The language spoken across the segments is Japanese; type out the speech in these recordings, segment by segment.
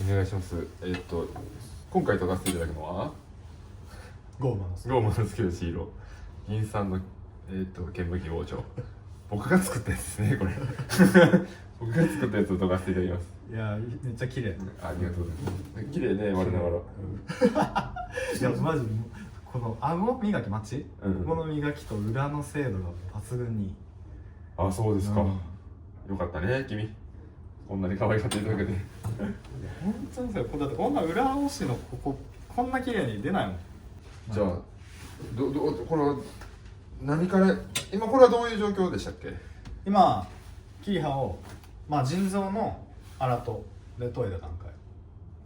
お願いします。今回撮らせていただくのはゴーマのスケのシーロ銀さんの剣舞王女。僕が作ったやつですねこれ。僕が作ったやつを撮らせていただきます。いやめっちゃ綺麗。ありがとうございます。綺麗ね我ながら。いやマジでこの顎磨き待ち、うん、この磨きと裏の精度が抜群にいい。あ、そうですか、うん、よかったね君、こんなに可愛がっていただけて。本当にさ、だってこんな裏押しのこんな綺麗に出ないもん。じゃあこれは何から今これはどういう状況でしたっけ？今キリハを腎臓の粗とで研いだ段階。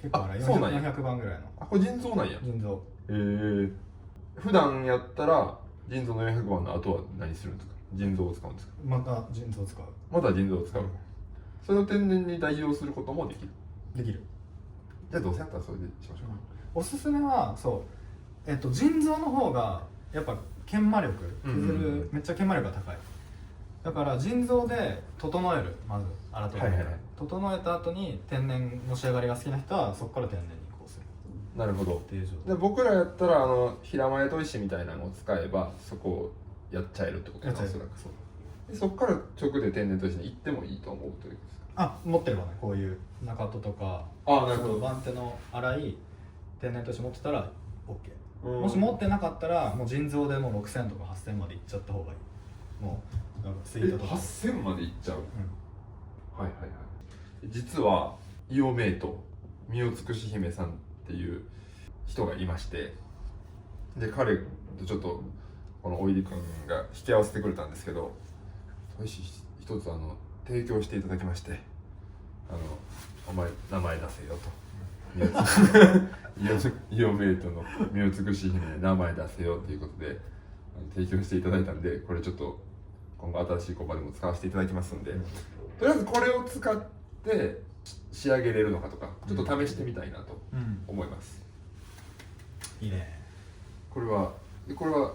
結構粗い。400番ぐらいの。あ、これ腎臓なんや。腎臓。普段やったら腎臓の400番の後は何するんですか？腎臓を使うんですか？また腎臓を使う。また腎臓を使う。それを天然に代用することもできる。できる。じゃあどうせやったらそれでしましょう。おすすめはそう腎臓の方がやっぱ研磨力めっちゃ研磨力が高い。だから腎臓で整える、まず洗って整えた後に天然の仕上がりが好きな人はそこから天然に移行する。なるほど。っていう状態で僕らやったら平前砥石みたいなのを使えばそこをやっちゃえるってことですか？おそらくそう。でそこから直で天然砥石に行ってもいいと思うということですか？持ってればね、こういう中戸とかなるほど。番手の粗い天然砥石持ってたら OK。 もし持持ってなかったらもう腎臓でもう6000とか8000までいっちゃった方がいい。もうスイートとか8000までいっちゃう、はいはいはい。実はイオメイト身を尽くし姫さんっていう人がいまして、で彼とちょっとこのおいりくんが引き合わせてくれたんですけど、一つ提供していただきまして、お前名前出せよとイオメイトの身を尽くし姫名前出せよということで提供していただいたんで、これちょっと今後新しい工場でも使わせていただきますんで、とりあえずこれを使って仕上げれるのかとかちょっと試してみたいなと思います、いいね。これは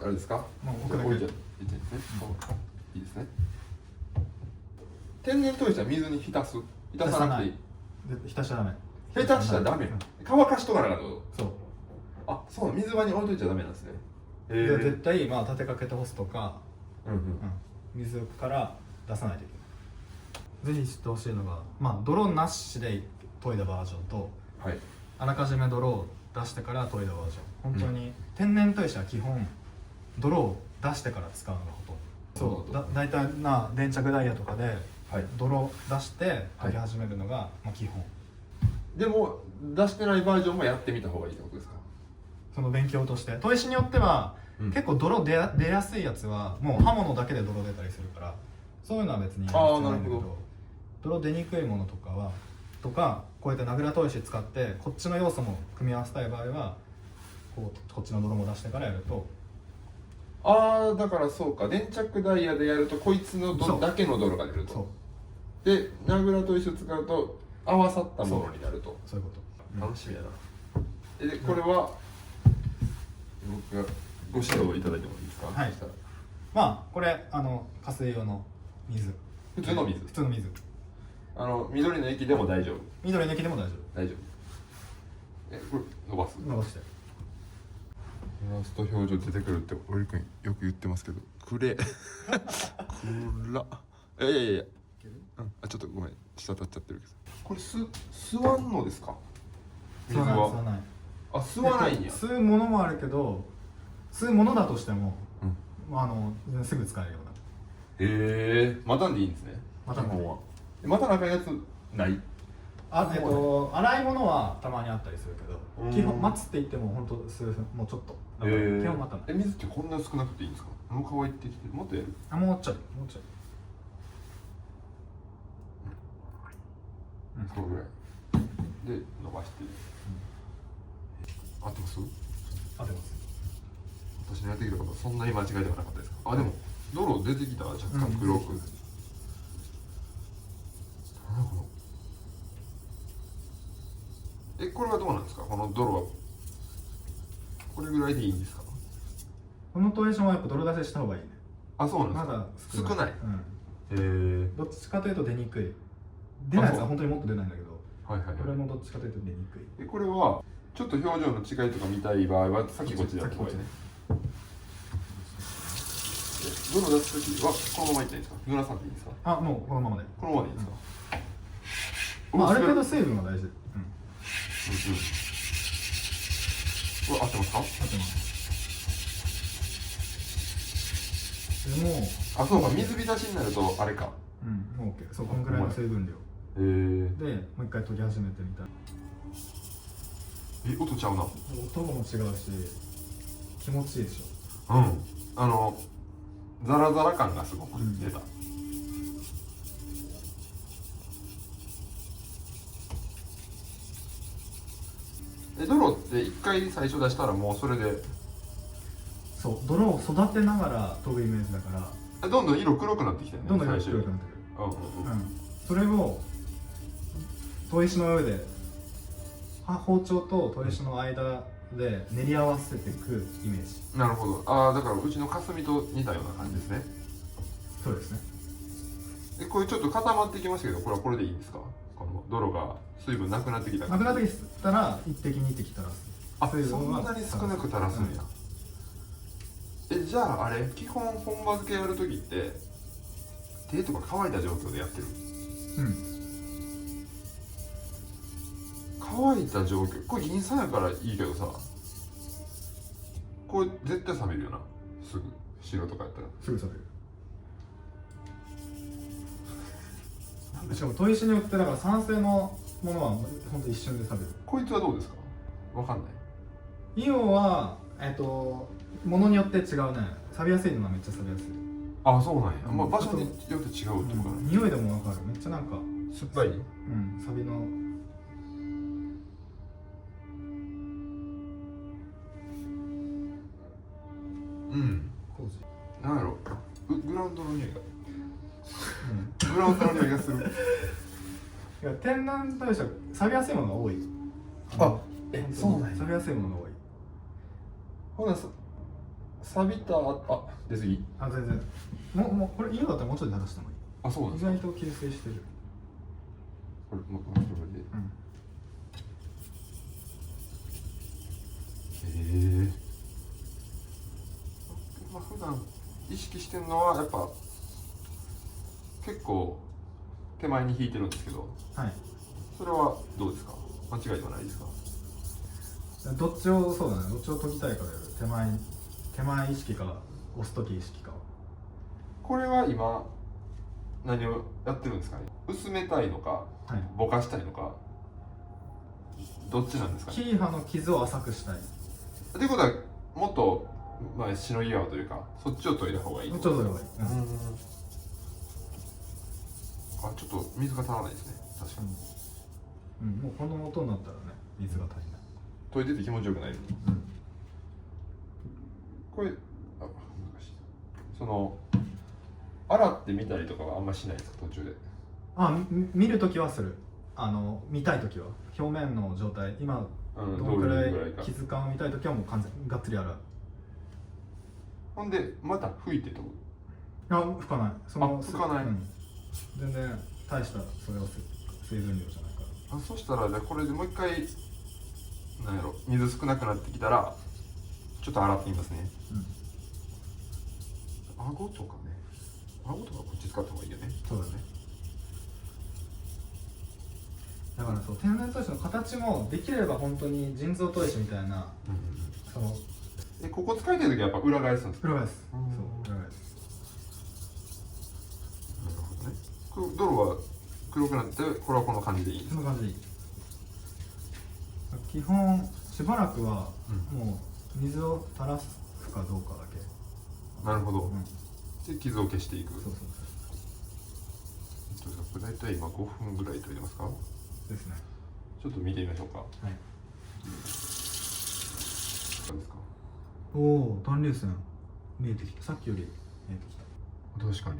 あれですか？もう置くだけ。いいですね、いいですね。天然砥石は水に浸さなくていい？浸しちゃダメ。浸しちゃダメ。乾かしとかなかったと。そう。あ、そう、水場に置いといちゃダメなんですね。絶対立てかけて干すとか、水から出さないといけない。ぜひ知ってほしいのが、泥なしで研いだバージョンと、あらかじめ泥を出してから研いだバージョン。本当に天然砥石は基本泥を出してから使うのがほとんど。そうだいたい電着ダイヤとかで泥出して研ぎ始めるのが基本。でも出してないバージョンもやってみた方がいいってことですか？その勉強として砥石によっては、結構泥出やすいやつはもう刃物だけで泥出たりするから、そういうのは別にやる必要ないんだけど、泥出にくいものとかこうやって名倉砥石使ってこっちの要素も組み合わせたい場合はこっちの泥も出してからやると。だからそうか、電着ダイヤでやるとこいつのだけの泥が出ると。で名倉砥石を使うと合わさったものになると。そういうこと。楽しみやな。でこれは僕がご指導いただいてもいいですか？はい。これ加水用の水。普通の水。緑の液でも大丈夫。緑の液でも大丈夫。大丈夫。これ伸ばして。ラスト表情出てくるっておりくんよく言ってますけど、くれくらいやちょっとごめん、滴っちゃってるけど、これ吸わんのですか？水は吸わない。吸わないんや。吸うものもあるけど、吸うものだとしても、すぐ使えるような。待たんでいいんですね。待たんでいい。また中やつない？洗い物はたまにあったりするけど、基本待つって言っても本当数分、もうちょっと。基本待たない。水ってこんな少なくていいんですか？もう乾いてきてもっとやる？もうちょい。そうぐらいで伸ばして合ってます？合ってます。私のやってきたことそんなに間違いではなかったですか？でも泥出てきたら若干黒く。これはどうなんですか？この泥はこれぐらいでいいんですか？この砥石もやっぱ泥出しした方がいいね。そうなんですか？少ない。どっちかというと出にくい。出ないやつは本当にもっと出ないんだけど、はいはいはい。これもどっちかというと出にくい。これはちょっと表情の違いとか見たい場合はさっきこっちでやった方がいいね。泥出す時はこのままいったらいいですか？濡らさんでいいですか？あ、もうこのままで。このままでいいですか？まあ、ある程度水分が大事。これ合ってますか？合ってます。でもあ、そうか、水浸しになるとあれか。もう OK。そう、このぐらいの水分量でもう一回研ぎ始めてみたい。音ちゃうな。音も違うし気持ちいいでしょ。ザラザラ感がすごく出た。泥って一回最初出したらもうそれでそう、泥を育てながら研ぐイメージだから、どんどん色黒くなってきてるね。どんどん色黒くなってくる。それを砥石の上で包丁と砥石の間で練り合わせていくイメージ。なるほど。ああ、だからうちの霞と似たような感じですね。そうですね。これちょっと固まってきましたけど、これはこれでいいんですか？この泥が水分なくなってきた。なくなってきたら一滴二滴垂らす。あ、そんなに少なく垂らすんや。じゃああれ、基本本場漬けやるときって手とか乾いた状況でやってる？乾いた状況、これ銀酸やからいいけどさ、これ絶対冷めるよな。すぐ白とかやったらすぐ冷める。しかも砥石によってだから酸性のものは本当一瞬で冷める。こいつはどうですか？わかんない。イオはものによって違うね。錆びやすいのはめっちゃ錆びやすい。あ、そうなんや。まあ場所によって違うってことかな。匂いでもわかる。めっちゃなんか酸っぱい？錆びの工事。なんやろ、グラウンドの匂いがグラウンドの匂いがする。いや、天然砥石は錆びやすいものが多い。そうなんや。錆びやすいものが多い。ほな錆びた出過ぎ？全然。もうこれ色だったらもうちょっと垂らしてもいい。あ、そうなんですか。意外と吸水してる。これもうこれで。まあ普段意識してるのはやっぱ結構手前に引いてるんですけど、それはどうですか？間違いではないですか？どっちをそうだね。どっちを研ぎたいかで手前意識か押す時意識か。これは今何をやってるんですかね？薄めたいのか、ぼかしたいのか、どっちなんですかね？キーハの傷を浅くしたい。ってことはもっとしのぎ合うというか、そっちを研いだ方がいい。ちょっと研いだ方がいい。ちょっと水が足らないですね。確かに。もうこの音になったらね、水が足りない。研いでて気持ちよくない。これ難しい。洗ってみたりとかはあんましないですか？途中で。見るときはする。見たいときは表面の状態、今どのくらい傷感を見たいときはもう完全がっつり洗う。ほんでまた拭いて研ぐ？拭かない。拭かない。全然大したそれは水分量じゃないから。そしたらじゃあこれでもう一回なんやろ、水少なくなってきたらちょっと洗ってみますね。顎とかね、顎とかこっち使った方がいいよね。そうだね。だからそう、天然砥石の形もできれば本当に人造砥石みたいな、ここ使いたい時はやっぱ裏返すんですか？裏返す。そう、裏返す。なるほどね。泥は黒くなって、これはこの感じでいい？その感じでいい。基本しばらくはもう水を垂らすかどうかだけ。なるほど。で傷を消していく。そう。これ大体今5分ぐらい研いでますか？ですね。ちょっと見てみましょうか。どうですか？断裂線見えてきた。さっきより見えてきた。確か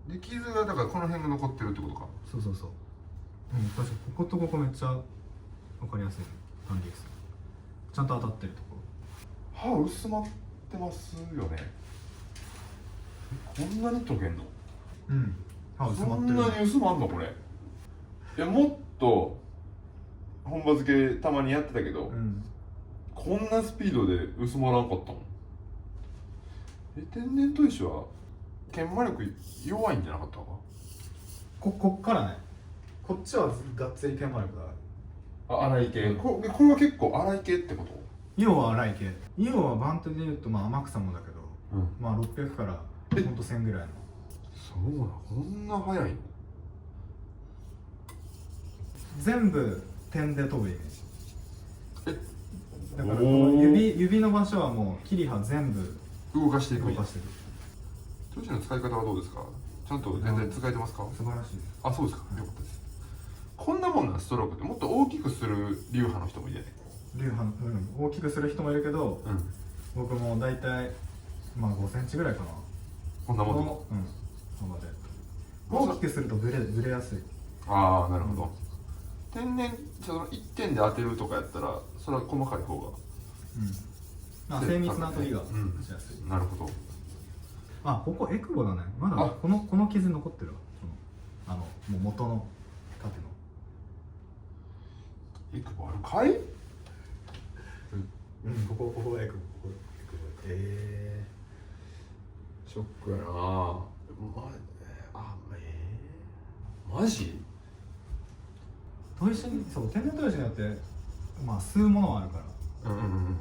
に。で傷がだからこの辺が残ってるってことか。そう。確かにこことここめっちゃ分かりやすい断裂線。ちゃんと当たってるところ。歯薄まってますよね。こんなに研げんの？歯薄まってる。そんなに薄まんのこれ？いやもっと本場漬けたまにやってたけど、こんなスピードで薄まらんかったもん。天然砥石は研磨力弱いんじゃなかったか。こっからね、こっちはがっつり研磨力がある。粗い系、これは結構粗い系ってこと？イオは粗い系。イオはバントで言うとまあ天草もだけど、まあ600からほんと1000ぐらいの。そうな、こんな速いの？全部点で飛ぶイメージ。だからこおのー指の場所はもう切り刃全部動かしていく動かしてる。砥石の使い方はどうですか？ちゃんと全然使えてますか？素晴らしいです。あ、そうですか。よかったです。こんなもんなんストロークってもっと大きくする流派の人もいるね。流派の、大きくする人もいるけど、僕も大体まあ5センチぐらいかな。こんなもんで。そので大きくするとブレやすい。ああ、なるほど。天然その1点で当てるとかやったらそれは細かい方がまあ精密な研ぎがしやすい。なるほど。あ、ここエクボだね。まだこの傷残ってるわ。もう元の縦のエクボあるかい？ここエクボ。ショックやな。マジ？そう天然砥石によってまあ吸うものはあるから、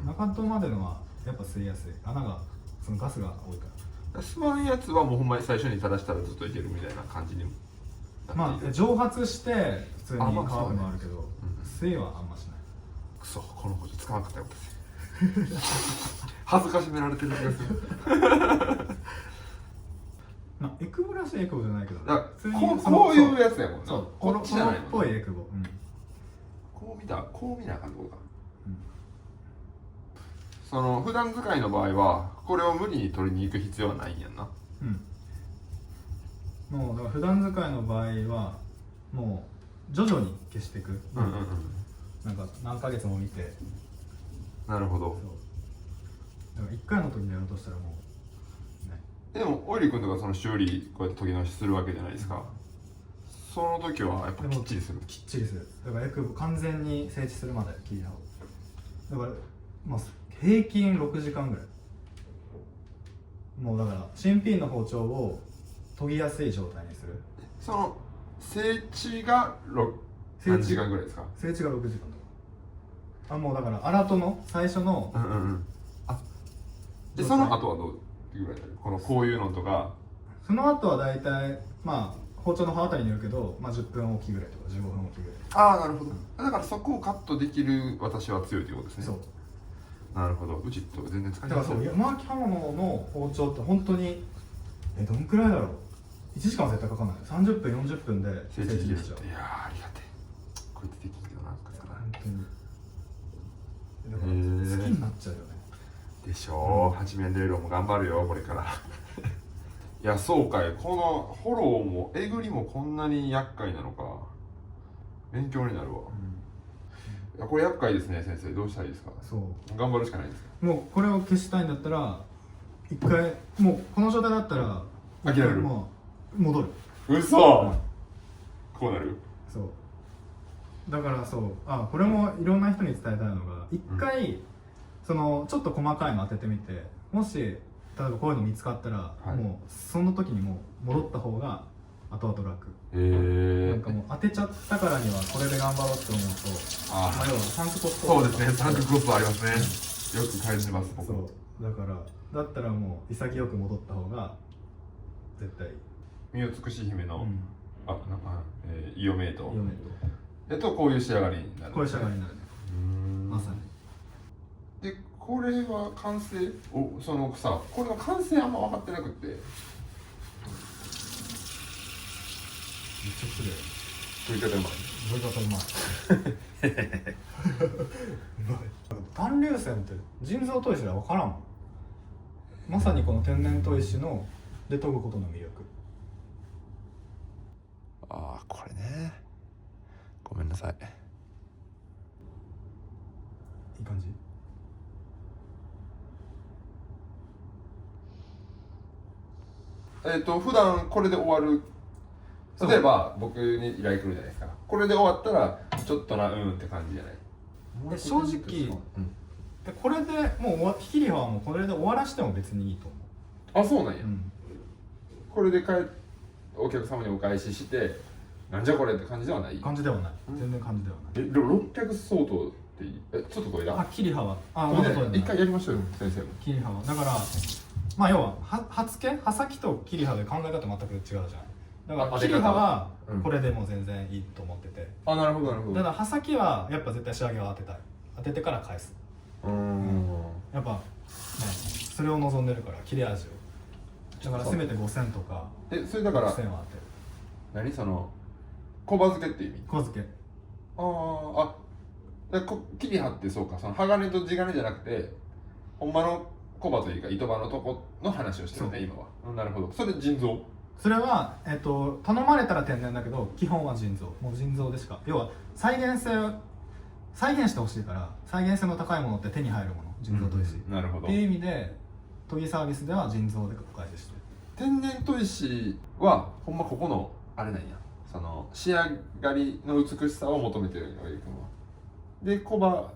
中戸までのはやっぱ吸いやすい。穴がそのガスが多いから。吸わんやつはもうほんまに最初に垂らしたらずっといけるみたいな感じにもまあ蒸発して普通に乾くのあるけど、吸いはあんましない。くそ、この包丁使わなかったよ私恥ずかしめられてる気がするまあエクボらしいエクボじゃないけど、こういうやつやもんな。そうこっちじゃないっぽいエクボ。こう見なあかんどうだ。その普段使いの場合はこれを無理に取りに行く必要はないんやんな。もうだから普段使いの場合はもう徐々に消していく。なんか何ヶ月も見て。なるほど。だから1回の時にやろうとしたらもうでもオイリー君とかその修理こうやって研ぎ直しするわけじゃないですか。その時はやっぱきっちりする。きっちりする。だからエクボ完全に整地するまで切り刃を。だからまあ平均6時間ぐらい。もうだから新品の包丁を研ぎやすい状態にする。その整地が何時間ぐらいですか？整地が6時間とか。もうだから荒戸の最初のでその後はどういうぐらいだろう？こういうのとか。その後は大体まあ包丁の刃あたりによるけど、まあ、10分おきぐらいとか15分おきぐらい。ああ、なるほど。だからそこをカットできる私は強いということですね。そう。なるほど。うちと全然使いだからそう山脇刃物の包丁って本当にどんくらいだろう。1時間は絶対かかんない。30分40分で整地できちゃう。いやー、ありがてえ。こいつできんけどなんかさ。本当に。だから好きになっちゃうよね。でしょう。8面レールも頑張るよこれから。いや、そうかい。このフォローもえぐりもこんなに厄介なのか。勉強になるわ。いや、これ厄介ですね先生。どうしたらいいですか？そう頑張るしかないです。もうこれを消したいんだったら一回もうこの状態だったら諦める。もう戻る。嘘、こうなる。そうだからこれもいろんな人に伝えたいのが一回、そのちょっと細かいの当ててみて、もし例えばこういうの見つかったら、もうその時にもう戻った方が後々楽。なんかもう当てちゃったからにはこれで頑張ろうって思うと、要はサンクコスト。そうですね、サンクコストありますね。よく感じます僕。そうだからだったらもう潔く戻った方が絶対いい。身を尽くし姫の、イオメイトこういう仕上がりになる。こういう仕上がりになるね。まさに。でこれは完成そのさ、これの完成あんま分かってなくて。めっちゃ綺麗。取り方うまい。取り方うまい。短流線って人造砥石は分からんもん。まさにこの天然砥石ので研ぐことの魅力。ああ、これね。ごめんなさい。いい感じ。普段これで終わる。例えば僕に依頼来るじゃないですか。これで終わったらちょっとなって感じじゃない。で正直、でこれでもうキリハはもうこれで終わらしても別にいいと思う。あ、そうなんや、うんこれでお客様にお返ししてなんじゃこれって感じではない。感じではない、全然感じではない。600相当ってちょっとこれだ。あ、キリハは一回やりましょうよ、先生も。キリハはだからまあ要は刃付け刃先とキリハで考え方全く違うじゃん。だからキリハはこれでも全然いいと思ってて、あ、なるほどなるほど。ただ刃先はやっぱ絶対仕上げを当ててから返す。やっぱね、それを望んでるから切れ味を。だからせめて5000とか。それだから5000は当てる。何その小刃付けっていう意味。小刃付け。キリハってそうか、その鋼と地金じゃなくてほんまの小刃というか糸刃のとこの話をしてるね今は。なるほど。それ腎臓。それは頼まれたら天然だけど基本は腎臓。もう腎臓でしか、要は再現してほしいから、再現性の高いものって手に入るもの、腎臓砥石、なるほどっていう意味で研ぎサービスでは腎臓でお返ししてる。天然砥石はほんまここのあれなんや、その仕上がりの美しさを求めてるんや、上井君は。で小刃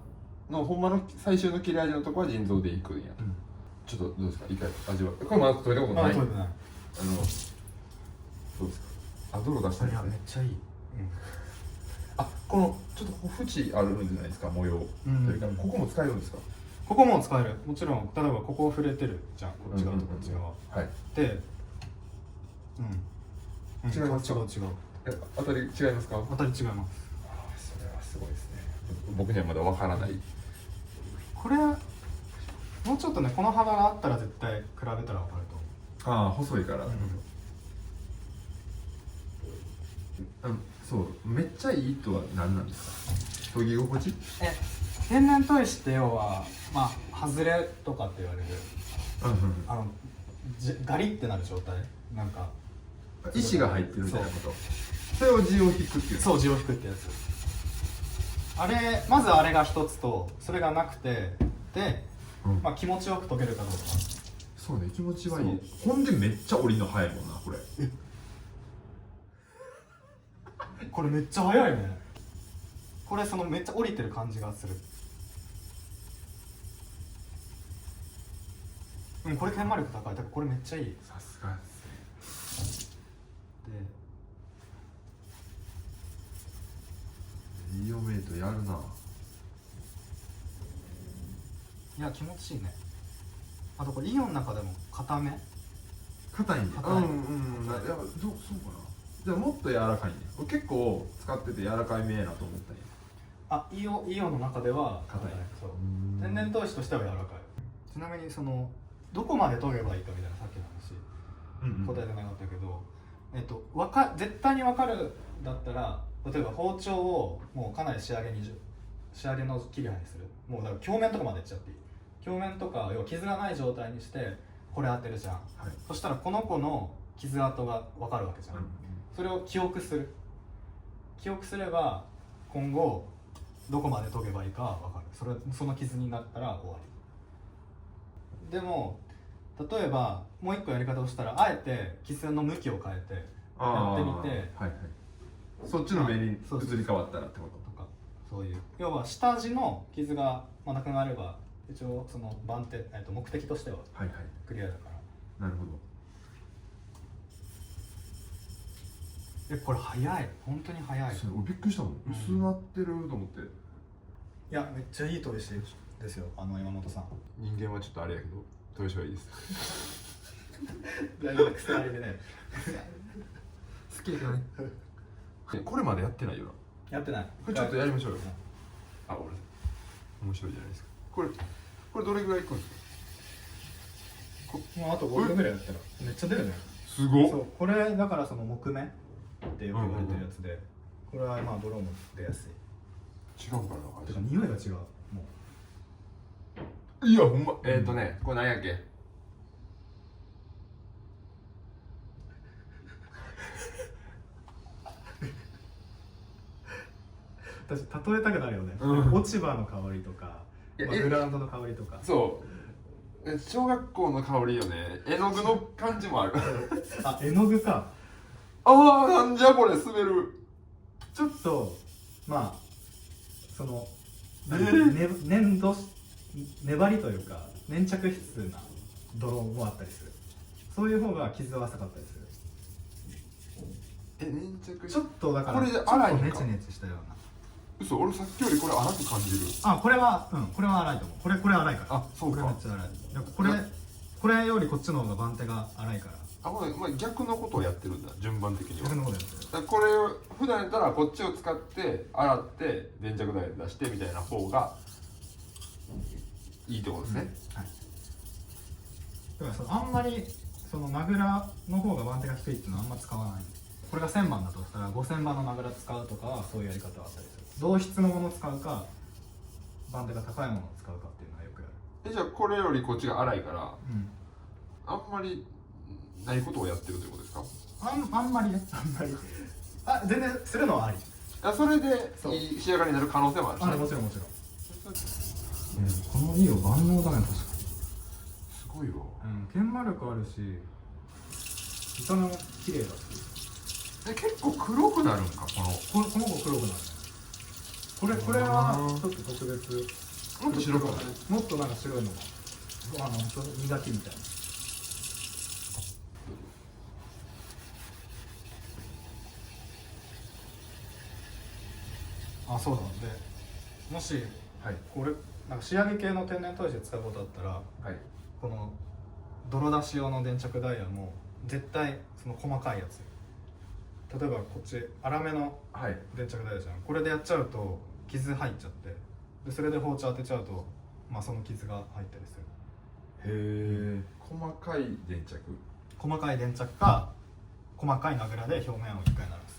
のほんまの最終の切れ味のとこは腎臓でいくんや、ちょっとどうですか、一回味わこれまだ研いだことない。研いでない。どうですか。泥出したり、いやめっちゃいい。このちょっとここ縁あるんじゃないですか、模様というか、ここも使えるんですか。ここも使える。もちろん例えばここ触れてるじゃん、こっち側とこっち側。はい。で、違いますか。違う。当たり違いますか。当たり違います。それはすごいですね。僕にはまだわからない。これもうちょっとね、この幅があったら絶対比べたら分かると思う。細いから。そう、めっちゃいいとは何なんですか。研ぎ心地。天然砥石って要はまあ外れとかって言われる、ガリってなる状態、なんか石が入ってるみたいなこと。それを地を引くっていう。そう、地を引くってやつ。まずあれが一つと、それがなくて、で、まあ気持ちよく研げるかどうか。そうね、気持ちはいい。ほんでめっちゃ折りの早いもんな、これ。これめっちゃ早いね。これそのめっちゃ降りてる感じがする。これ研磨力高い。だからこれめっちゃいい。さすがですね。イオメイトやるな。いや気持ちいいね。あとこれイオンの中でも硬め。硬いんだ。いやそうかな。じゃあもっと柔らかいね。結構使ってて柔らかいめやなと思ったんや。イオンの中では硬い。そう。天然砥石としては柔らかい。ちなみにそのどこまで研げばいいかみたいなさっきの話、答えてなかったけど、絶対に分かるだったら、例えば包丁をもうかなり仕上げの切り刃にする。もうだから鏡面とかまでいっちゃっていい。鏡面とか要は傷がない状態にしてこれ当てるじゃん、そしたらこの子の傷跡が分かるわけじゃん、それを記憶すれば今後どこまで研げばいいか分かる。その傷になったら終わり。でも例えばもう一個やり方をしたら、あえて傷の向きを変えてやってみて、そっちの目に移り変わったらってこととか、そういう要は下地の傷がなくなれば一応その目的としてはクリアだから。なるほど。これ早い、本当に早い。びっくりしたもん、薄なってると思って。いやめっちゃいい砥石ですよ、山本さん。人間はちょっとあれやけど砥石はいいです。だいぶ癖ありでね。好きだね。これまでやってないよな。やってない。これちょっとやりましょうよ。俺面白いじゃないですか。これどれぐらいいくんですか。もうあと5分ぐらいやったらめっちゃ出るね。すごっ。そう、これだからその木目ってよく言われてるやつで、これはまあ泥も出やすい。違うからな。てか匂いが違う。もういやほんまこれ何やっけ。私例えたくなるよね、落ち葉の香りとか、グラウンドの香りとか。そう小学校の香りよね。絵の具の感じもある。絵の具か。なんじゃこれ、滑る。ちょっとまあその粘りというか粘着質な泥もあったりする。そういう方が傷は浅かったりする。粘着ちょっとだからこれで粗いのかちょっとネチネチしたような。嘘、俺さっきよりこれ粗く感じる。あ、これはこれは粗いと思う。これ粗いから。あ、そうか。これめっちゃ粗い。だからこれよりこっちの方が番手が粗いから。あ、これ、まあ、逆のことをやってるんだ、順番的には。逆のことやってる。だからこれを普段やったらこっちを使って洗って粘着剤で出してみたいな方がいいってことですね。はい。だからあんまりそのマグラの方が番手が低いっていうのはあんま使わない。これが1000番だとしたら5000番のマグラ使うとかはそういうやり方はあったりする。同質のものを使うか番手が高いものを使うかっていうのはよくやる。じゃあこれよりこっちが粗いからうんあんまりないことをやってるということですか？あんまりね、あんまり全然するのはあり。それでいい仕上がりになる可能性もあるし、ね、もちろんもちろん。このいいよ万能だね、確かに。すごいわ。研磨力あるし見た目も綺麗だし。結構黒くなるんか、この子黒くなるね。これはちょっと特別。もっと白くなる。もっとなんか白いのが磨きみたいな。あ、そうだ。でもし、これなんか仕上げ系の天然砥石使うことあったら、この泥出し用の電着ダイヤも絶対その細かいやつ、例えばこっち粗めの電着ダイヤじゃん、これでやっちゃうと傷入っちゃって、でそれで包丁当てちゃうと、まあ、その傷が入ったりする。へえ。細かい電着、細かい電着か細かいナグラで表面を一回ならす。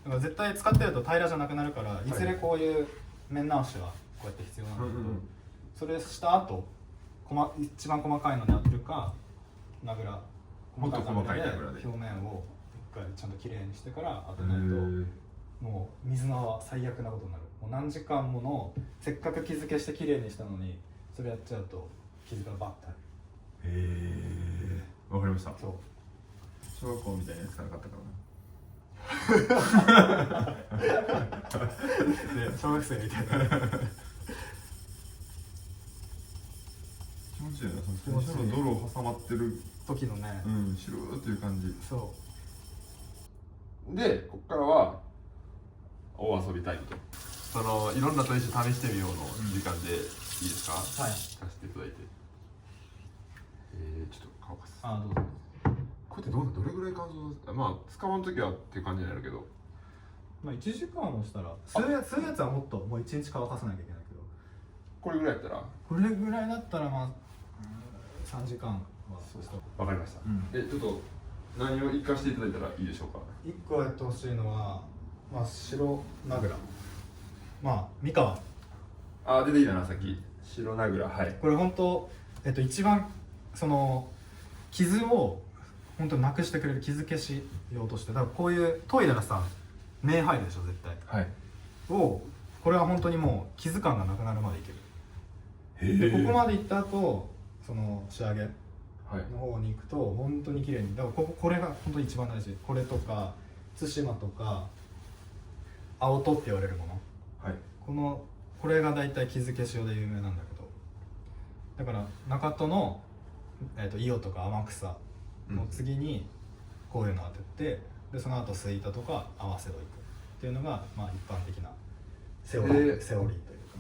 だから絶対使ってると平らじゃなくなるから、いずれこういう面直しはこうやって必要なんだけど、それした後一番細かいので当てるか、ナグラもっと細かいナグラで表面を一回ちゃんときれいにしてから当てないと、もう水の泡は最悪なことになる。もう何時間ものせっかく傷消してきれいにしたのにそれやっちゃうと傷がバッてある。へえ、わかりました。そう、小学校みたいなやつから買ったからな。で小学生みたいな。気持ちいいな、その最初の泥挟まってる時のね、白ーっていう感じ。そうで、ここからは大遊びタイムと、そのいろんな砥石試してみようの時間でいいですか？はい。貸していただいて。ちょっと乾かす。あ、どうぞ。これってどれぐらい乾燥？まあ使わん時はっていう感じになるけど、まあ1時間もしたら、吸うやつはもっともう1日乾かさなきゃいけないけど、これぐらいやったら、これぐらいだったらまあ3時間はそうした。わかりました。ちょっと何を活かしていただいたらいいでしょうか？1個やってほしいのは、まあ白ナグラ、まあ三河。出てきたな、さっき白ナグラ。はい。これ本当一番その傷を本当になくしてくれる傷消し用として、だからこういう研いだらさ目入るでしょ絶対。はい。これは本当にもう傷感がなくなるまでいける。でここまでいった後、その仕上げの方に行くと本当に綺麗に、だからこれが本当に一番大事。これとか対馬とか青砥って言われるもの、これが大体傷消し用で有名なんだけど、だから中砥の伊予とか天草の次にこういうの当てて、でその後スイタとか合わせをいくっていうのが、まあ、一般的なセオリーというか。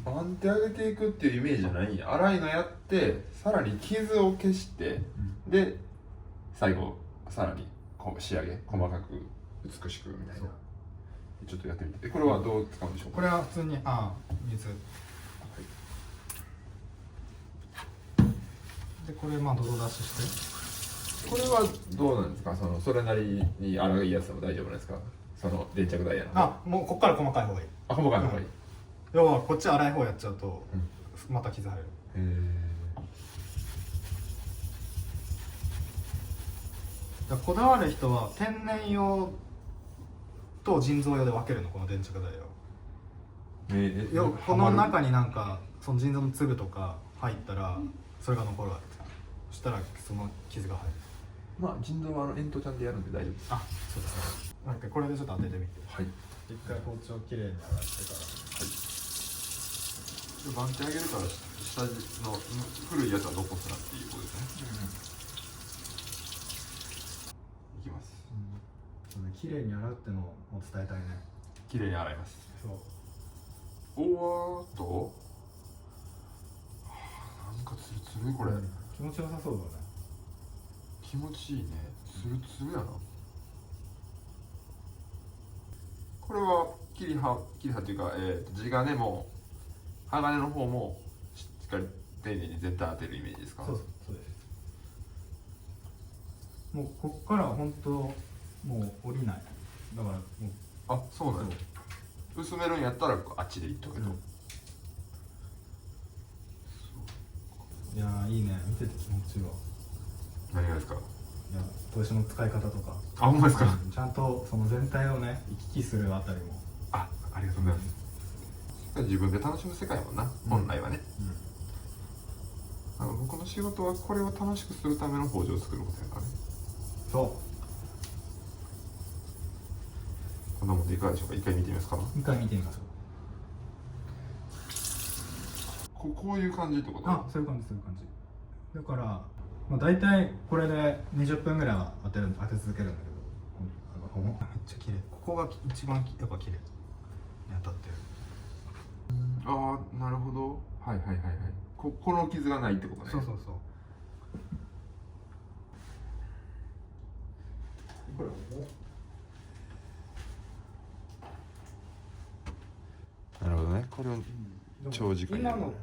番手上げていくっていうイメージじゃないんや。粗いのやってさらに傷を消して、で最後さらに仕上げ細かく美しくみたいな。ちょっとやってみて。これはどう使うんでしょうか？これは普通に水、でこれまあ泥出しして、これはどうなんですか？それなりに粗いやつでも大丈夫なんですか？その粘着ダイヤの。もうこっから細かい方がいい。細かい方がいい。要はこっち粗い方やっちゃうと、また傷入る。こだわる人は天然用と人造用で分けるの、この電着ダイヤを。この中になんかその腎臓の粒とか入ったらそれが残るわけ。そしたらその傷が入る。まあ腎臓はエントちゃんでやるんで大丈夫です。そうですね。なんかこれでちょっと当ててみて。はい。一回包丁きれいに洗ってから。番手上げるから下地の古いやつは残すなっていうことですね。いきます。綺麗に洗うってのを伝えたいね。綺麗に洗います。そう。おわーっと、なんかツルツルこれ、気持ちよさそうだね。気持ちいいね。ツルツルやな。これは切り刃っていうか、地金も鋼の方もしっかり丁寧に絶対当てるイメージですか？そうです。もうこっから本当もう降りない。だからもう、あ、そうなんや。薄めるんやったらあっちでいっとけと。いやーいいね、見てて気持ちいいわ。何がですか？いや、砥石の使い方とか。あ、ほんまですか？ちゃんとその全体をね行き来するあたりも。ありがとうございます。自分で楽しむ世界やもんな、本来はね。僕の仕事はこれを楽しくするための包丁を作ることやからね。そう。こんなもんでいかがでしょうか。一回見てみますか。一回見てみましょう。こういう感じってこと？あ、そういう感じ。だから、まあ、大体これで20分ぐらいは当て続けるんだけど、めっちゃ綺麗。ここが一番やっぱ綺麗に当たってる。ああ、なるほど。はい。この傷がないってことね。そう。これなるほどね。これを長時間やる。今の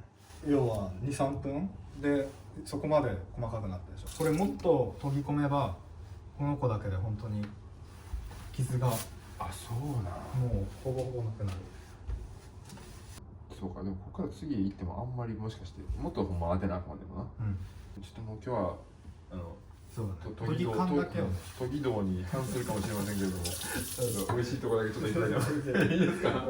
要は2、3分でそこまで細かくなったでしょ。これもっと研ぎ込めばこの子だけで本当に傷がもそうな。うほぼほぼなくなる。そうか。でもここから次行ってもあんまりもしかしてもっとほんま当てなあかんでもな。ちょっともう今日はそうだね。研ぎ道に反するかもしれませんけれども美味しいところだけちょっといただきます。いいですか？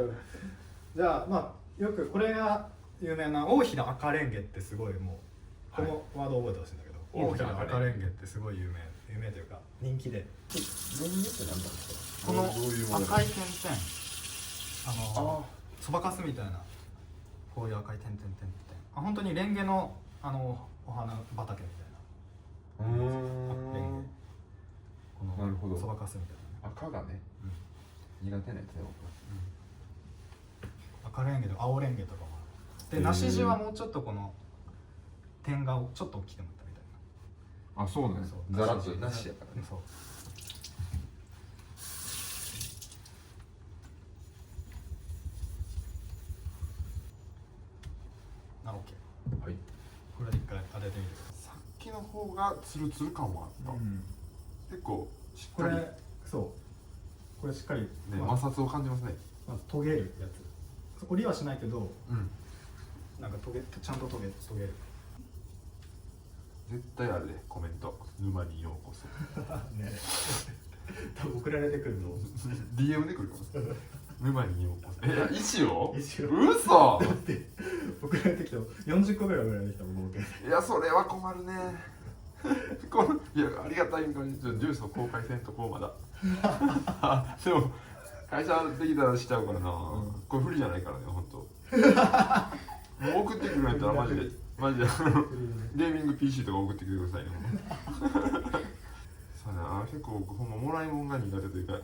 じゃあまあよくこれが有名な大平赤レンゲってすごいもうこのワード覚えてほしいんだけど、大平赤レンゲってすごい有名というか人気で。レンゲって何なんですか？このどういうもの？赤い点々そばかすみたいなこういう赤い点々本当にレンゲのお花畑みたいな。レンゲこのなるほど。そばかすみたいなね。赤がね、苦手なやつね僕。赤レンゲとか青レンゲとかもある。で梨地はもうちょっとこの点がちょっと大きくなったみたいな。あ、そうなんです。ザラッと梨やからね。そう。オッケー。はい。これで一回当ててみてください。さっきの方がツルツル感もあった。結構しっかり。これしっかりね、摩擦を感じますね。研げるやつ。折りはしないけど、なんかちゃんと研げる。絶対あるでコメント。沼にようこそ。ね。多分送られてくるの。DM で来るかも。沼にようこそ。石を？嘘。だって送られてきた40個ぐらい送られてきたもん。いや、それは困るね。いや、ありがたいんかに住所公開せんとこうまだ。でも会社できたらしちゃうからな。これ不利じゃないからね、本当。もう送ってくるんやったらマジでゲーミング PC とか送ってきてくださいね。そうね、結構僕ほんまもらいもんが苦手というか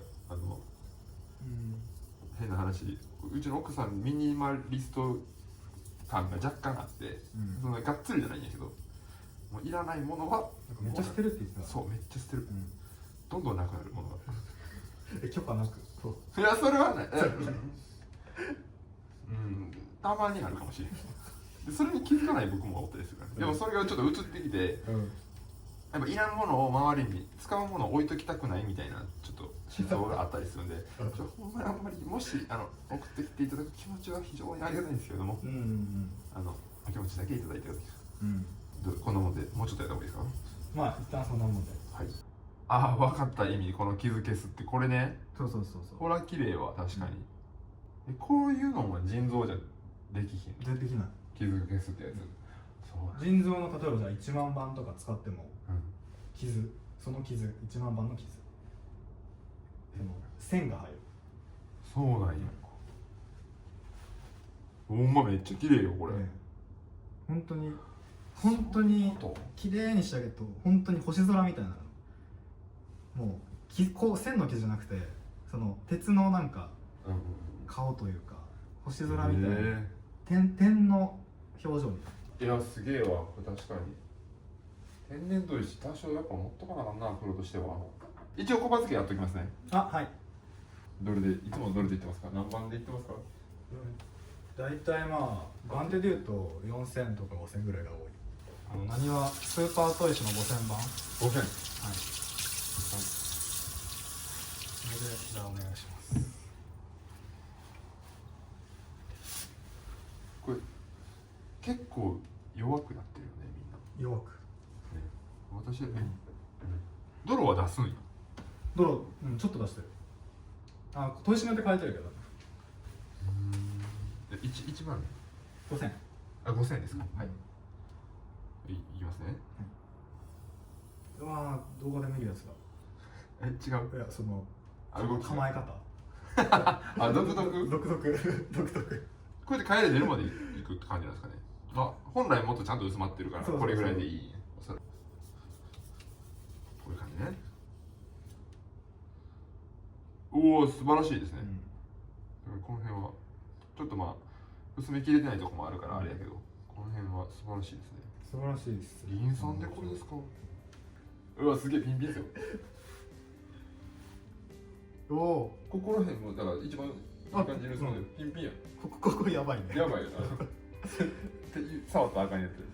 変な話、うちの奥さんミニマリスト感が若干あって、そんながっつりじゃないんやけど、もういらないものはめっちゃ捨てるって言ってた。そう、めっちゃ捨てる。どんどんなくなるものが。許可なく。いや、それはね、たまにあるかもしれない。それに気づかない僕もおったりするから、でもそれがちょっと移ってきて、やっぱいらんものを周りに使うものを置いときたくないみたいなちょっと思想があったりするんで、ほんまにあんまりもし送ってきていただく気持ちは非常にありがたいんですけれども、お気持ちだけいただいてる。こんなもんでもうちょっとやった方がいいですか？まあ一旦そんなもんで。はい。ああ、分かった意味。この傷消すってこれね。そう。ほら綺麗は確かに。こういうのも腎臓じゃできひん。できない。傷消すってやつ。腎臓の例えばじゃあ1万番とか使っても、その傷1万番の傷、線が入る。そうなんや。ほんまめっちゃ綺麗よこれ、ね、本当に綺麗に仕上げると本当に星空みたいなの、もうこう線の木じゃなくてその鉄のなんか顔というか星空みたいな、点の表情みたいな。いやすげえわこれ確かに天然砥石多少やっぱ持っとかなあかんなプロとしては。一応小バ付けやっときますね。あ、はい。どれでいつもどれでいってますか？何番でいってますか？大体まあ番手でいうと4000とか5000ぐらいが多い。何はスーパー砥石の5000番。5000。はい。それでじゃあお願いします。これ結構弱くなってるよねみんな。弱く。ね、私泥は出すんや。泥、ちょっと出してる。砥石によって変えてるけど。1番5000。5000ですか？はい。いきますね。うわー、動画で見るやつだ。違う。いや、その動き構え方。独特。こうやって帰れ出るまでいくって感じなんですかね。本来もっとちゃんと薄まってるからこれぐらいでいい。こういう感じね。おお素晴らしいですね。この辺はちょっと薄めきれてないとこもあるからあれやけど、この辺は素晴らしいですね。素晴らしいです。リン酸でこれですか？うわすげえピンピンですよ。おお。ここら辺もだから一番いい感じですのでピンピンや。ここやばいね。やばいよな。触ったらあかんやつです。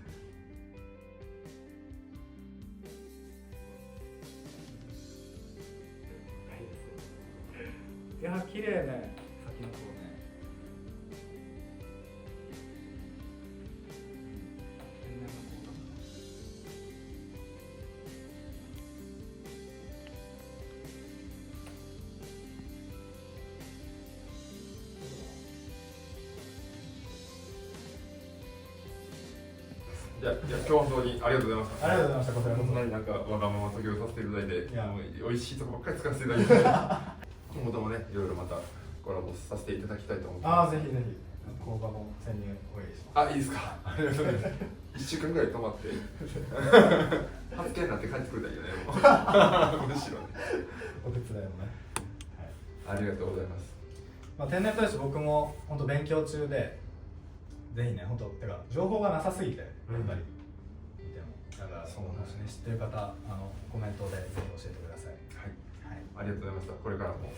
いや綺麗ね。先の方ね。いや今日は本当にありがとうございました。ありがとうございました。こちらこそ。こんなになんかわがまま作業させていただいて、もう美味しいとこばっかり使わせていただいて、今後ともねいろいろまたコラボさせていただきたいと思います。ぜひぜひ工場の潜入お願いします。いいですか？ありがとうございます。1週間ぐらい泊まって発見になって帰ってくれたらいいよね。むしろね。お手伝いもね。ありがとうございます。天然砥石僕も本当勉強中で、ぜひね本当てか情報がなさすぎてやっぱり見ても、だからそうもしね知ってる方コメントでぜひ教えてください。はい。ありがとうございました。これからも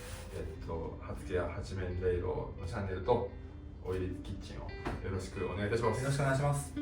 はつけや八面レイロのチャンネルとオイリーズキッチンをよろしくお願いいたします。よろしくお願いします。